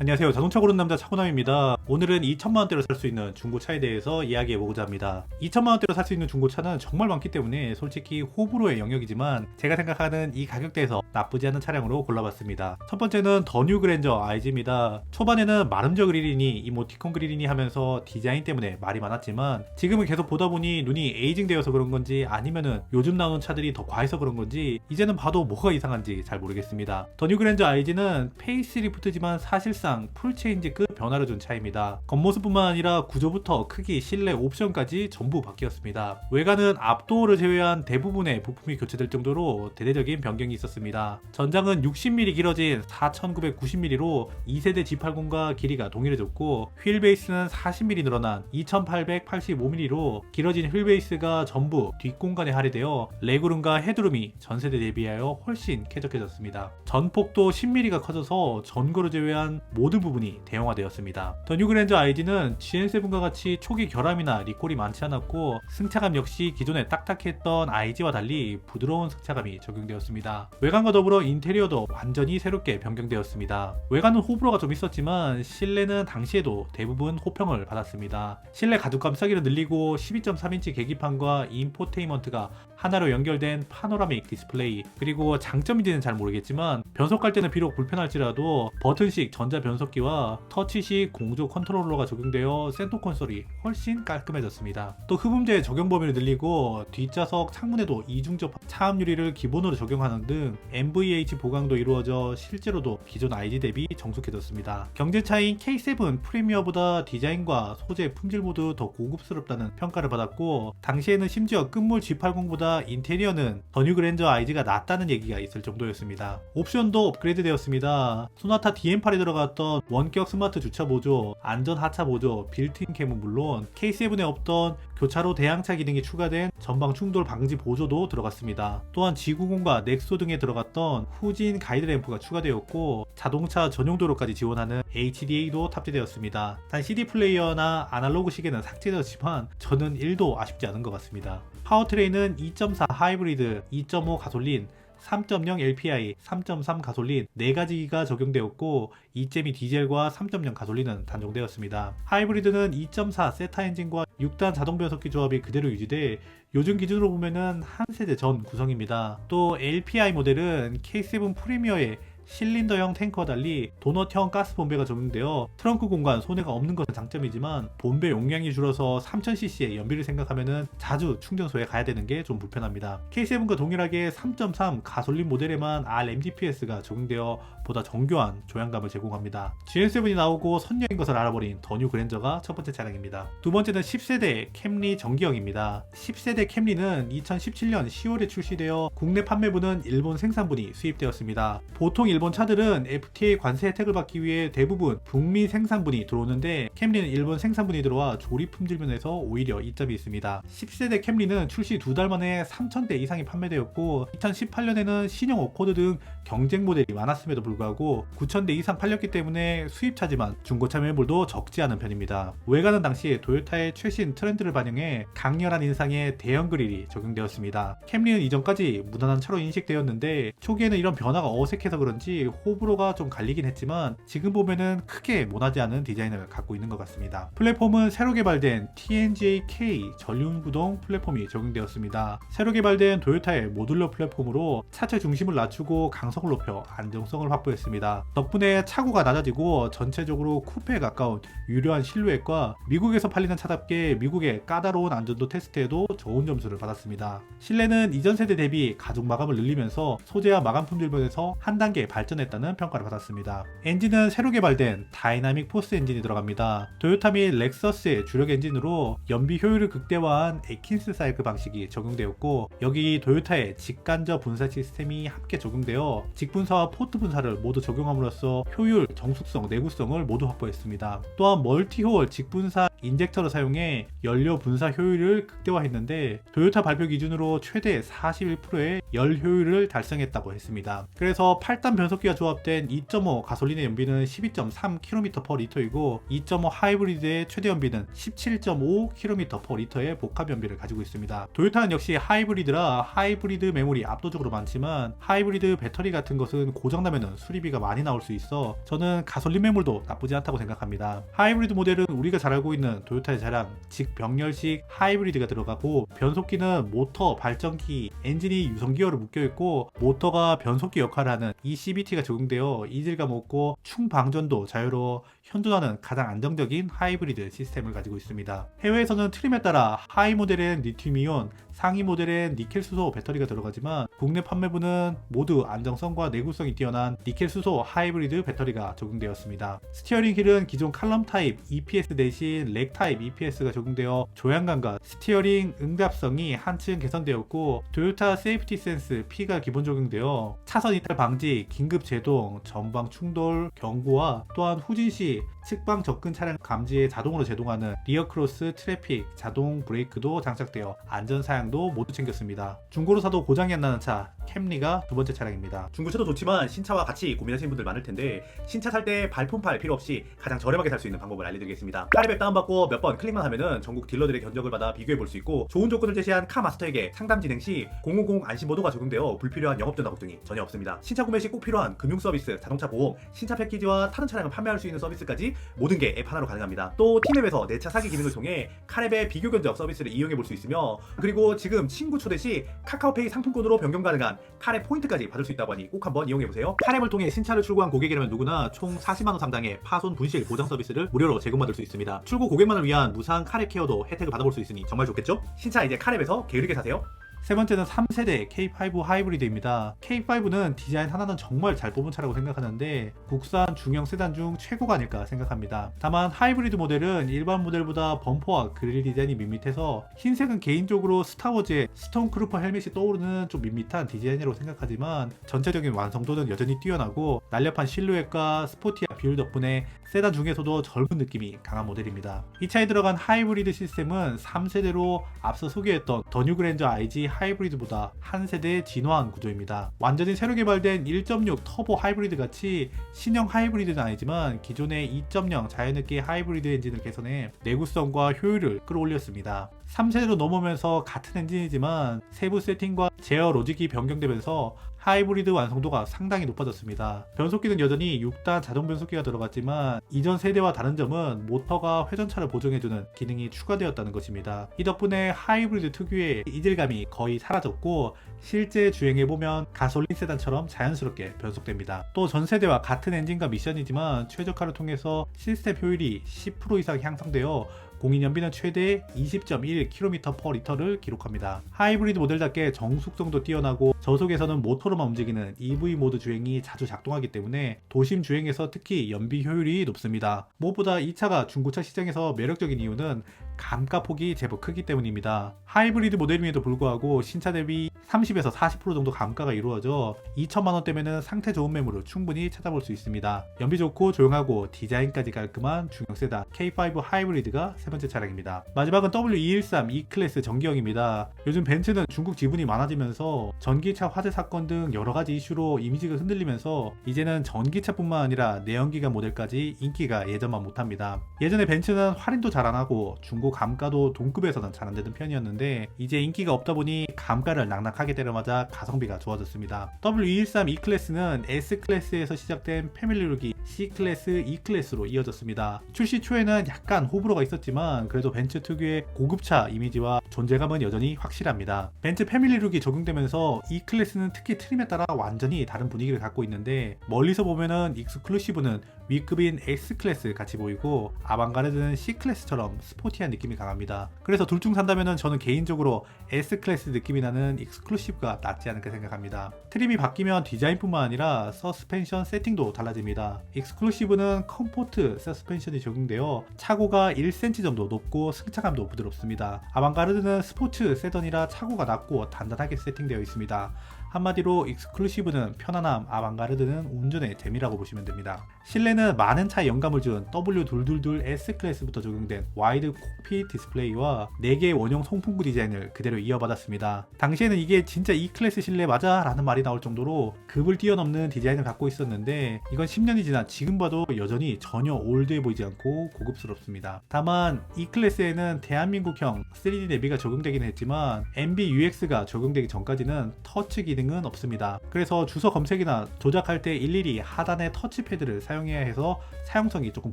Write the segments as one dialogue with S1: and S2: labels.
S1: 안녕하세요. 자동차 고르는 남자 차고남입니다. 오늘은 2천만원대로 살 수 있는 중고차에 대해서 이야기해보고자 합니다. 2천만원대로 살 수 있는 중고차는 정말 많기 때문에 솔직히 호불호의 영역이지만 제가 생각하는 이 가격대에서 나쁘지 않은 차량으로 골라봤습니다. 첫 번째는 더 뉴 그랜저 IG입니다. 초반에는 마름저 그릴이니 이모티콘 그릴이니 하면서 디자인 때문에 말이 많았지만 지금은 계속 보다 보니 눈이 에이징 되어서 그런 건지 아니면은 요즘 나오는 차들이 더 과해서 그런 건지 이제는 봐도 뭐가 이상한지 잘 모르겠습니다. 더 뉴 그랜저 IG는 페이스리프트지만 사실상 풀체인지급 변화를 준 차입니다. 겉모습뿐만 아니라 구조부터 크기, 실내, 옵션까지 전부 바뀌었습니다. 외관은 앞도어를 제외한 대부분의 부품이 교체될 정도로 대대적인 변경이 있었습니다. 전장은 60mm 길어진 4990mm로 2세대 G80과 길이가 동일해졌고 휠 베이스는 40mm 늘어난 2885mm로 길어진 휠 베이스가 전부 뒷공간에 할애되어 레그룸과 헤드룸이 전세대 대비하여 훨씬 쾌적해졌습니다. 전폭도 10mm가 커져서 전고를 제외한 모든 부분이 대형화되었습니다. 더 뉴 그랜저 IG는 GN7과 같이 초기 결함이나 리콜이 많지 않았고 승차감 역시 기존에 딱딱했던 IG와 달리 부드러운 승차감이 적용되었습니다. 외관과 더불어 인테리어도 완전히 새롭게 변경되었습니다. 외관은 호불호가 좀 있었지만 실내는 당시에도 대부분 호평을 받았습니다. 실내 가죽 감싸기를 늘리고 12.3인치 계기판과 인포테인먼트가 하나로 연결된 파노라믹 디스플레이, 그리고 장점인지는 잘 모르겠지만 변속할 때는 비록 불편할지라도 버튼식 전자 변속기와 터치식 공조 컨트롤러가 적용되어 센터 콘솔이 훨씬 깔끔해졌습니다. 또 흡음재 적용 범위를 늘리고 뒷좌석 창문에도 이중접 차압 유리를 기본으로 적용하는 등 NVH 보강도 이루어져 실제로도 기존 IG 대비 정숙해졌습니다. 경제차인 K7 프리미어보다 디자인과 소재 품질 모두 더 고급스럽다는 평가를 받았고 당시에는 심지어 끝물 G80보다 인테리어는 더 뉴 그랜저 IG가 낫다는 얘기가 있을 정도였습니다. 옵션도 업그레이드 되었습니다. 소나타 DM8에 들어갔던 원격 스마트 주차 보조, 안전 하차 보조, 빌트인 캠은 물론 K7에 없던 교차로 대항차 기능이 추가된 전방 충돌 방지 보조도 들어갔습니다. 또한 G90과 넥소 등에 들어갔던 후진 가이드 램프가 추가되었고 자동차 전용 도로까지 지원하는 HDA도 탑재되었습니다. 단 CD 플레이어나 아날로그 시계는 삭제되었지만 저는 1도 아쉽지 않은 것 같습니다. 파워트레인은 2.4 하이브리드, 2.5 가솔린, 3.0 LPI, 3.3 가솔린 4가지가 적용되었고 2.2 디젤과 3.0 가솔린은 단종되었습니다. 하이브리드는 2.4 세타 엔진과 6단 자동 변속기 조합이 그대로 유지돼 요즘 기준으로 보면은 한 세대 전 구성입니다. 또 LPI 모델은 K7 프리미어의 실린더형 탱크와 달리 도넛형 가스 본배가 적용되어 트렁크 공간 손해가 없는 것은 장점이지만 본배 용량이 줄어서 3000cc의 연비를 생각하면 자주 충전소에 가야 되는 게 좀 불편합니다. K7과 동일하게 3.3 가솔린 모델에만 RMDPS가 적용되어 보다 정교한 조향감을 제공합니다. GN7이 나오고 선녀인 것을 알아버린 더 뉴 그랜저가 첫 번째 차량입니다. 두 번째는 10세대 캠리 전기형입니다. 10세대 캠리는 2017년 10월에 출시되어 국내 판매분은 일본 생산분이 수입되었습니다. 보통 일본 차들은 FTA 관세 혜택을 받기 위해 대부분 북미 생산분이 들어오는데 캠리는 일본 생산분이 들어와 조립 품질 면에서 오히려 이점이 있습니다. 10세대 캠리는 출시 2달 만에 3,000대 이상이 판매되었고 2018년에는 신형 어코드 등 경쟁 모델이 많았음에도 불구하고 9,000대 이상 팔렸기 때문에 수입차지만 중고차 매물도 적지 않은 편입니다. 외관은 당시 도요타의 최신 트렌드를 반영해 강렬한 인상의 대형 그릴이 적용되었습니다. 캠리는 이전까지 무난한 차로 인식되었는데 초기에는 이런 변화가 어색해서 그런지 호불호가 좀 갈리긴 했지만 지금 보면은 크게 모나지 않은 디자인을 갖고 있는 것 같습니다. 플랫폼은 새로 개발된 TNGA-K 전륜구동 플랫폼이 적용되었습니다. 새로 개발된 도요타의 모듈러 플랫폼으로 차체 중심을 낮추고 강성을 높여 안정성을 확보했습니다. 덕분에 차고가 낮아지고 전체적으로 쿠페에 가까운 유려한 실루엣과 미국에서 팔리는 차답게 미국의 까다로운 안전도 테스트에도 좋은 점수를 받았습니다. 실내는 이전 세대 대비 가죽 마감을 늘리면서 소재와 마감 품질 면에서 한 단계 발전했다는 평가를 받았습니다. 엔진은 새로 개발된 다이나믹 포스 엔진이 들어갑니다. 토요타 및 렉서스의 주력 엔진으로 연비 효율을 극대화한 에킨스 사이클 방식이 적용되었고 여기 토요타의 직간접 분사 시스템이 함께 적용되어 직분사와 포트 분사를 모두 적용함으로써 효율, 정숙성, 내구성을 모두 확보했습니다. 또한 멀티홀 직분사 인젝터를 사용해 연료 분사 효율을 극대화했는데 토요타 발표 기준으로 최대 41%의 열 효율을 달성했다고 했습니다. 그래서 8단 변속기가 조합된 2.5 가솔린의 연비는 12.3km/L이고 2.5 하이브리드의 최대 연비는 17.5km/L의 복합 연비를 가지고 있습니다. 토요타는 역시 하이브리드라 하이브리드 매물이 압도적으로 많지만 하이브리드 배터리 같은 것은 고장나면 수리비가 많이 나올 수 있어 저는 가솔린 매물도 나쁘지 않다고 생각합니다. 하이브리드 모델은 우리가 잘 알고 있는 토요타의 자랑, 즉 병렬식 하이브리드가 들어가고 변속기는 모터, 발전기, 엔진이 유성기어로 묶여있고 모터가 변속기 역할을 하는 ECBT가 적용되어 이질감 없고 충방전도 자유로워 현존하는 가장 안정적인 하이브리드 시스템을 가지고 있습니다. 해외에서는 트림에 따라 하이 모델엔 리튬이온, 상위 모델엔 니켈 수소 배터리가 들어가지만 국내 판매부는 모두 안정성과 내구성이 뛰어난 니켈 수소 하이브리드 배터리가 적용되었습니다. 스티어링 휠은 기존 칼럼 타입 EPS 대신 렉 타입 EPS가 적용되어 조향감과 스티어링 응답성이 한층 개선되었고 토요타 세이프티 센스 P가 기본 적용되어 차선 이탈 방지, 긴급 제동, 전방 충돌 경고와 또한 후진 시 측방 접근 차량 감지에 자동으로 제동하는 리어 크로스 트래픽 자동 브레이크도 장착되어 안전 사양도 모두 챙겼습니다. 중고로 사도 고장이 안 나는 차 캠리가 두 번째 차량입니다.
S2: 중고차도 좋지만 신차와 같이 고민하시는 분들 많을 텐데 신차 살 때 발품팔 필요 없이 가장 저렴하게 살 수 있는 방법을 알려드리겠습니다. 카리백 다운받고 몇 번 클릭만 하면은 전국 딜러들의 견적을 받아 비교해 볼 수 있고 좋은 조건을 제시한 카마스터에게 상담 진행 시 000 안심보도가 적용되어 불필요한 영업전화 걱정이 전혀 없습니다. 신차 구매 시 꼭 필요한 금융 서비스, 자동차 보험, 신차 패키지와 타는 차량을 판매할 수 있는 서비스까지 모든 게 앱 하나로 가능합니다. 또 티맵에서 내 차 사기 기능을 통해 카랩의 비교 견적 서비스를 이용해 볼 수 있으며 그리고 지금 친구 초대 시 카카오페이 상품권으로 변경 가능한 카랩 포인트까지 받을 수 있다고 하니 꼭 한번 이용해 보세요. 카랩을 통해 신차를 출고한 고객이라면 누구나 총 40만원 상당의 파손 분실 보장 서비스를 무료로 제공받을 수 있습니다. 출고 고객만을 위한 무상 카랩 케어도 혜택을 받아볼 수 있으니 정말 좋겠죠? 신차 이제 카랩에서 게으르게 사세요.
S1: 세 번째는 3세대 K5 하이브리드입니다. K5는 디자인 하나는 정말 잘 뽑은 차라고 생각하는데 국산 중형 세단 중 최고가 아닐까 생각합니다. 다만 하이브리드 모델은 일반 모델보다 범퍼와 그릴 디자인이 밋밋해서 흰색은 개인적으로 스타워즈의 스톰크루퍼 헬멧이 떠오르는 좀 밋밋한 디자인이라고 생각하지만 전체적인 완성도는 여전히 뛰어나고 날렵한 실루엣과 스포티한 비율 덕분에 세단 중에서도 젊은 느낌이 강한 모델입니다. 이 차에 들어간 하이브리드 시스템은 3세대로 앞서 소개했던 더 뉴 그랜저 IG 하이브리드보다 한 세대 진화한 구조입니다. 완전히 새로 개발된 1.6 터보 하이브리드 같이 신형 하이브리드는 아니지만 기존의 2.0 자연흡기 하이브리드 엔진을 개선해 내구성과 효율을 끌어올렸습니다. 3세대로 넘어오면서 같은 엔진이지만 세부 세팅과 제어 로직이 변경되면서 하이브리드 완성도가 상당히 높아졌습니다. 변속기는 여전히 6단 자동 변속기가 들어갔지만 이전 세대와 다른 점은 모터가 회전차를 보정해주는 기능이 추가되었다는 것입니다. 이 덕분에 하이브리드 특유의 이질감이 거의 사라졌고 실제 주행해보면 가솔린 세단처럼 자연스럽게 변속됩니다. 또 전세대와 같은 엔진과 미션이지만 최적화를 통해서 시스템 효율이 10% 이상 향상되어 공인연비는 최대 20.1km/L를 기록합니다. 하이브리드 모델답게 정숙성도 뛰어나고 저속에서는 모터로만 움직이는 EV 모드 주행이 자주 작동하기 때문에 도심 주행에서 특히 연비 효율이 높습니다. 무엇보다 이 차가 중고차 시장에서 매력적인 이유는 감가폭이 제법 크기 때문입니다. 하이브리드 모델임에도 불구하고 신차 대비 30에서 40% 정도 감가가 이루어져 2천만원대면은 상태 좋은 매물을 충분히 찾아볼 수 있습니다. 연비 좋고 조용하고 디자인까지 깔끔한 중형 세단 K5 하이브리드가 세 번째 차량입니다. 마지막은 W213 E클래스 전기형입니다. 요즘 벤츠는 중국 지분이 많아지면서 전기차 화재 사건 등 여러가지 이슈로 이미지가 흔들리면서 이제는 전기차뿐만 아니라 내연기관 모델까지 인기가 예전만 못합니다. 예전에 벤츠는 할인도 잘 안하고 중고 감가도 동급에서는 잘 안되는 편이었는데 이제 인기가 없다 보니 감가를 낙낙하게 때려맞아 가성비가 좋아졌습니다. W213 E클래스는 S클래스에서 시작된 패밀리룩이 C클래스, E클래스로 이어졌습니다. 출시 초에는 약간 호불호가 있었지만 그래도 벤츠 특유의 고급차 이미지와 존재감은 여전히 확실합니다. 벤츠 패밀리룩이 적용되면서 E클래스는 특히 트림에 따라 완전히 다른 분위기를 갖고 있는데 멀리서 보면은 익스클루시브는 W급인 X클래스 같이 보이고 아방가르드는 C클래스처럼 스포티한 느낌이 강합니다. 그래서 둘 중 산다면은 저는 개인적으로 S클래스 느낌이 나는 익스클루시브가 낫지 않을까 생각합니다. 트림이 바뀌면 디자인뿐만 아니라 서스펜션 세팅도 달라집니다. 익스클루시브는 컴포트 서스펜션이 적용되어 차고가 1cm 정도 높고 승차감도 부드럽습니다. 아방가르드는 스포츠 세던이라 차고가 낮고 단단하게 세팅되어 있습니다. 한마디로 익스클루시브는 편안함, 아방가르드는 운전의 재미라고 보시면 됩니다. 실내는 많은 차에 영감을 준 W222 S클래스부터 적용된 와이드 콕핏 디스플레이와 4개의 원형 송풍구 디자인을 그대로 이어받았습니다. 당시에는 이게 진짜 E클래스 실내 맞아? 라는 말이 나올 정도로 급을 뛰어넘는 디자인을 갖고 있었는데 이건 10년이 지난 지금 봐도 여전히 전혀 올드해 보이지 않고 고급스럽습니다. 다만 E클래스에는 대한민국형 3D 내비가 적용되긴 했지만 MBUX가 적용되기 전까지는 터치 기능은 없습니다. 그래서 주소 검색이나 조작할 때 일일이 하단의 터치패드를 사용해야 해서 사용성이 조금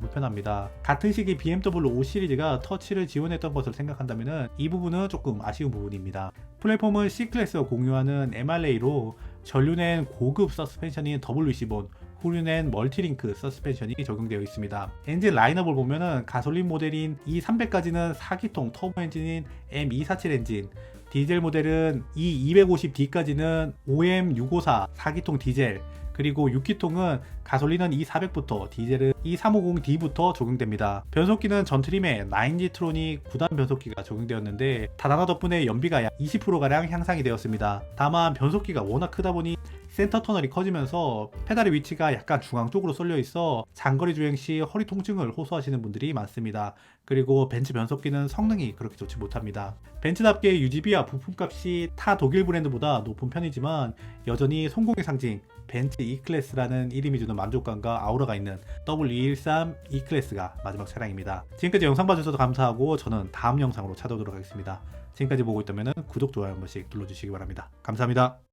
S1: 불편합니다. 같은 시기 BMW 5 시리즈가 터치를 지원했던 것을 생각한다면 이 부분은 조금 아쉬운 부분입니다. 플랫폼은 C클래스와 공유하는 MRA로 전륜엔 고급 서스펜션인 WC-본, 후륜엔 멀티링크 서스펜션이 적용되어 있습니다. 엔진 라인업을 보면은 가솔린 모델인 E300까지는 4기통 터보 엔진인 M247 엔진, 디젤 모델은 E250D까지는 OM654 4기통 디젤, 그리고 6기통은 가솔린은 E400부터 디젤은 E350D부터 적용됩니다. 변속기는 전 트림에 9G트로닉 9단 변속기가 적용되었는데 다단화 덕분에 연비가 약 20%가량 향상이 되었습니다. 다만 변속기가 워낙 크다 보니 센터 터널이 커지면서 페달의 위치가 약간 중앙 쪽으로 쏠려 있어 장거리 주행 시 허리 통증을 호소하시는 분들이 많습니다. 그리고 벤츠 변속기는 성능이 그렇게 좋지 못합니다. 벤츠답게 유지비와 부품값이 타 독일 브랜드보다 높은 편이지만 여전히 성공의 상징 벤츠 E클래스라는 이름이 주는 만족감과 아우라가 있는 W213 E클래스가 마지막 차량입니다. 지금까지 영상 봐주셔서 감사하고 저는 다음 영상으로 찾아오도록 하겠습니다. 지금까지 보고 있다면 구독, 좋아요 한 번씩 눌러주시기 바랍니다. 감사합니다.